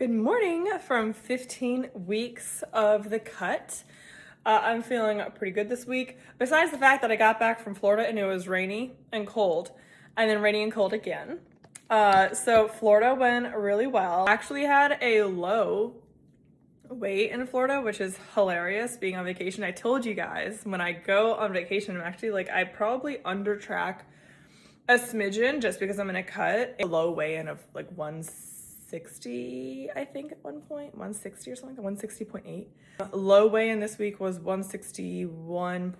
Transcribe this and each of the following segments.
Good morning from 15 weeks of the cut. I'm feeling pretty good this week, besides the fact that I got back from Florida and it was rainy and cold, and then rainy and cold again. So Florida went really well. I actually had a low weight in Florida, which is hilarious being on vacation. I told you guys when I go on vacation, I'm actually I probably under track a smidgen just because I'm in a cut. A low weigh-in of 160, I think at one point, 160 or something, 160.8. Low weigh-in this week was 161.2,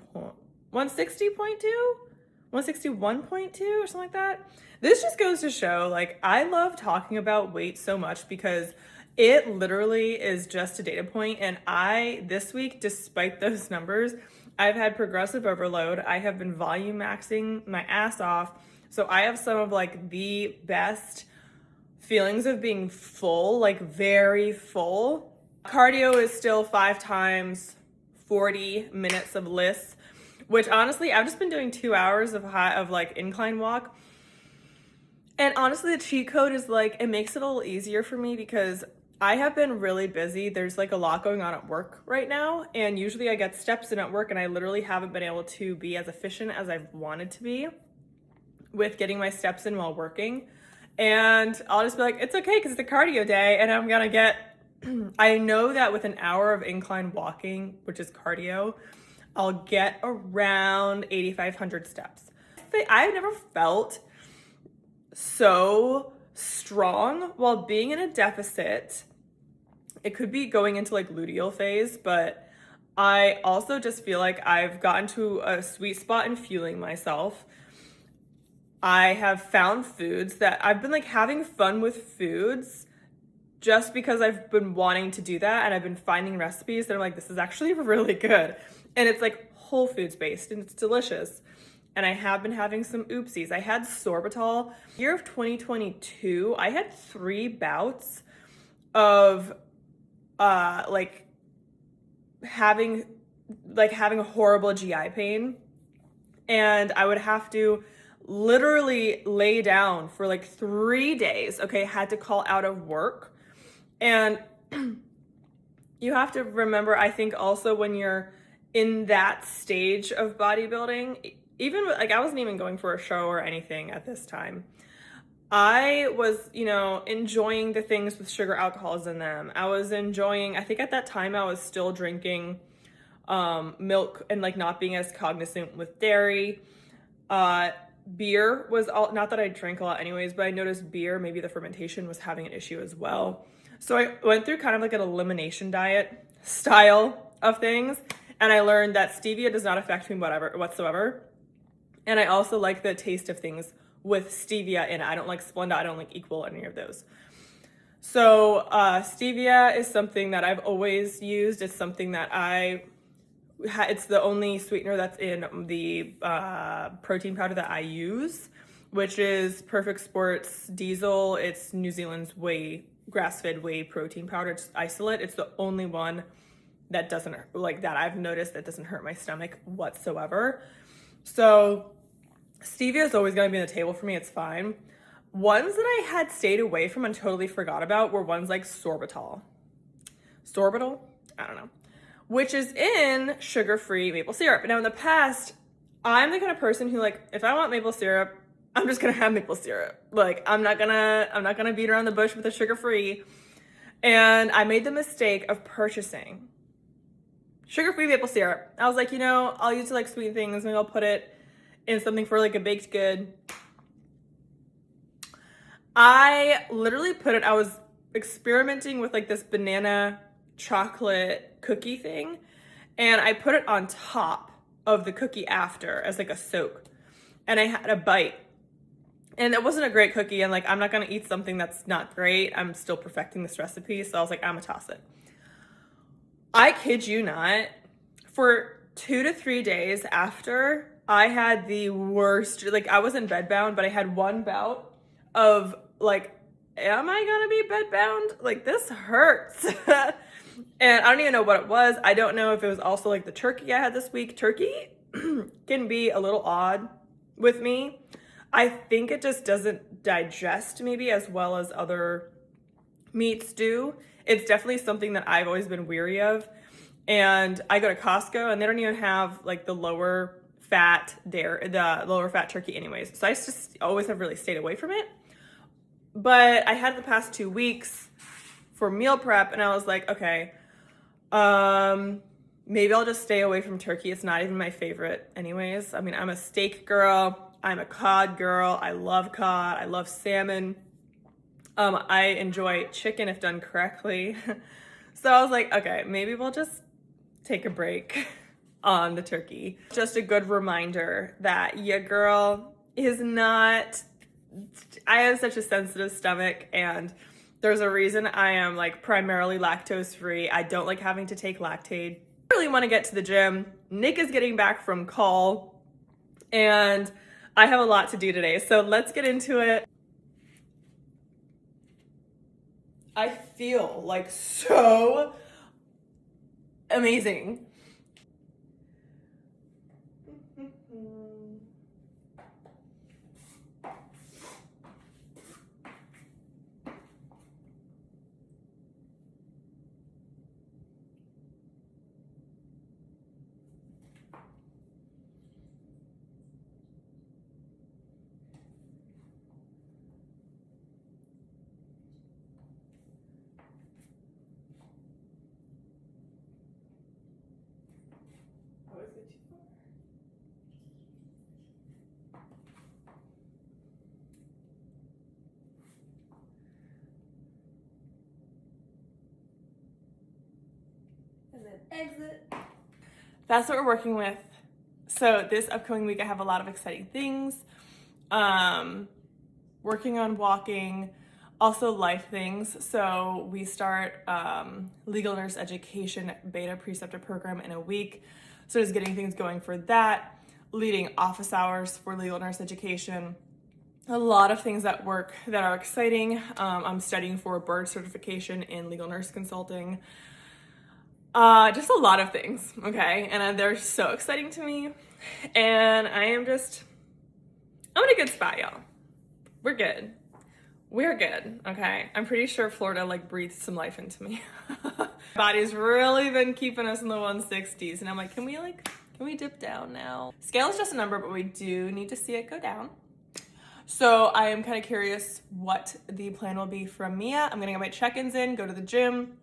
161.2 or something like that. This just goes to show, I love talking about weight so much because it literally is just a data point. And this week, despite those numbers, I've had progressive overload. I have been volume maxing my ass off. So I have some of the best feelings of being full, very full. Cardio is still 5 times 40 minutes of lifts, which honestly, I've just been doing 2 hours of incline walk. And honestly, the cheat code is it makes it a little easier for me because I have been really busy. There's a lot going on at work right now. And usually I get steps in at work and I literally haven't been able to be as efficient as I've wanted to be with getting my steps in while working. And I'll just be it's okay because it's a cardio day and I'm gonna get, I know that with an hour of incline walking, which is cardio, I'll get around 8,500 steps. I've never felt so strong while being in a deficit. It could be going into luteal phase, but I also just feel I've gotten to a sweet spot in fueling myself. I have found foods that I've been having fun with foods just because I've been wanting to do that, and I've been finding recipes that are this is actually really good. And it's whole foods based and it's delicious. And I have been having some oopsies. I had sorbitol. Year of 2022, I had 3 bouts of having a horrible GI pain. And I would have to literally lay down for 3 days. Okay, had to call out of work. And you have to remember, I think also when you're in that stage of bodybuilding, even I wasn't even going for a show or anything at this time. I was, enjoying the things with sugar alcohols in them. I was enjoying, I think at that time I was still drinking milk and not being as cognizant with dairy. Beer was all, not that I drank a lot anyways, but I noticed beer, maybe the fermentation was having an issue as well. So I went through kind of an elimination diet style of things. And I learned that stevia does not affect me whatsoever. And I also like the taste of things with stevia in it. I don't like Splenda. I don't like Equal, any of those. So stevia is something that I've always used. It's something that it's the only sweetener that's in the protein powder that I use, which is Perfect Sports Diesel. It's New Zealand's grass-fed whey protein powder. It's isolate. It's the only one that doesn't that I've noticed that doesn't hurt my stomach whatsoever. So stevia is always going to be on the table for me. It's fine. Ones that I had stayed away from and totally forgot about were ones like sorbitol. Sorbitol? I don't know. Which is in sugar-free maple syrup. Now in the past, I'm the kind of person who if I want maple syrup, I'm just gonna have maple syrup. I'm not gonna beat around the bush with the sugar-free. And I made the mistake of purchasing sugar-free maple syrup. I was I'll use it sweet things. Maybe I'll put it in something for a baked good. I literally I was experimenting with this banana chocolate cookie thing, and I put it on top of the cookie after as a soak, and I had a bite, and it wasn't a great cookie, and I'm not gonna eat something that's not great. I'm still perfecting this recipe, so I was I'm gonna toss it. I kid you not, for 2 to 3 days after, I had the worst, I wasn't bedbound, but I had one bout of am I gonna be bedbound? This hurts. And I don't even know what it was. I don't know if it was also the turkey I had this week. Turkey can be a little odd with me. I think it just doesn't digest maybe as well as other meat stew. It's definitely something that I've always been weary of. And I go to Costco and they don't even have like the lower fat turkey anyways. So I just always have really stayed away from it. But I had the past 2 weeks for meal prep and I was like, okay, maybe I'll just stay away from turkey. It's not even my favorite anyways. I mean, I'm a steak girl. I'm a cod girl. I love cod. I love salmon. I enjoy chicken if done correctly. So I was like, okay, maybe we'll just take a break on the turkey. Just a good reminder that your girl is not, I have such a sensitive stomach and there's a reason I am like primarily lactose free. I don't like having to take Lactaid. I really want to get to the gym. Nick is getting back from call and I have a lot to do today. So let's get into it. I feel like so amazing. And then exit. That's what we're working with. So this upcoming week, I have a lot of exciting things. Working on walking, also life things. So we start legal nurse education beta preceptor program in a week. So just getting things going for that, leading office hours for legal nurse education. A lot of things at work that are exciting. I'm studying for a board certification in legal nurse consulting. Just a lot of things, okay? And they're so exciting to me. And I'm in a good spot, y'all. We're good. We're good, okay? I'm pretty sure Florida like breathed some life into me. Body's really been keeping us in the 160s. And I'm like, can we dip down now? Scale is just a number, but we do need to see it go down. So I am kind of curious what the plan will be from Mia. I'm gonna get my check-ins in, go to the gym,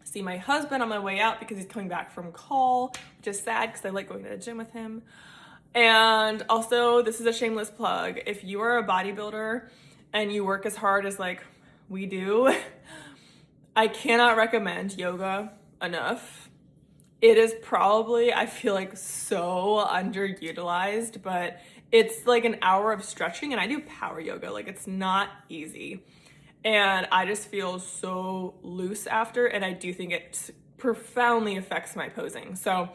see my husband on my way out because he's coming back from call, which is sad because I like going to the gym with him. And also, this is a shameless plug. If you are a bodybuilder and you work as hard as like we do, I cannot recommend yoga enough. It is probably, I feel like, so underutilized, but it's like an hour of stretching and I do power yoga. Like it's not easy. And I just feel so loose after, and I do think it profoundly affects my posing. So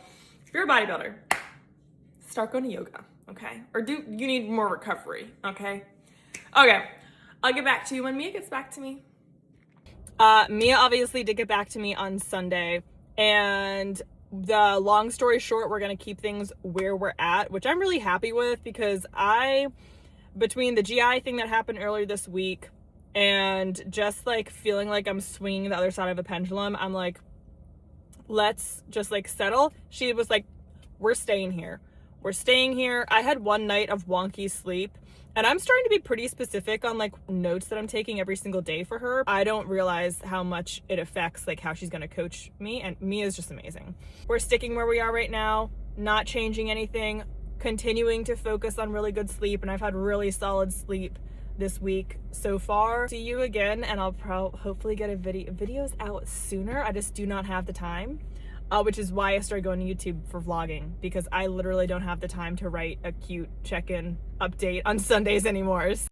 if you're a bodybuilder, start going to yoga, okay? Or you need more recovery, okay? Okay, I'll get back to you when Mia gets back to me. Mia obviously did get back to me on Sunday, and the long story short, we're gonna keep things where we're at, which I'm really happy with because between the GI thing that happened earlier this week, and just like feeling like I'm swinging the other side of a pendulum, I'm like, let's just like settle. She was like, we're staying here. We're staying here. I had one night of wonky sleep and I'm starting to be pretty specific on like notes that I'm taking every single day for her. I don't realize how much it affects like how she's going to coach me, and Mia's just amazing. We're sticking where we are right now, not changing anything, continuing to focus on really good sleep, and I've had really solid sleep this week so far. See you again, and I'll hopefully get videos out sooner. I just do not have the time, which is why I started going to YouTube for vlogging, because I literally don't have the time to write a cute check-in update on Sundays anymore.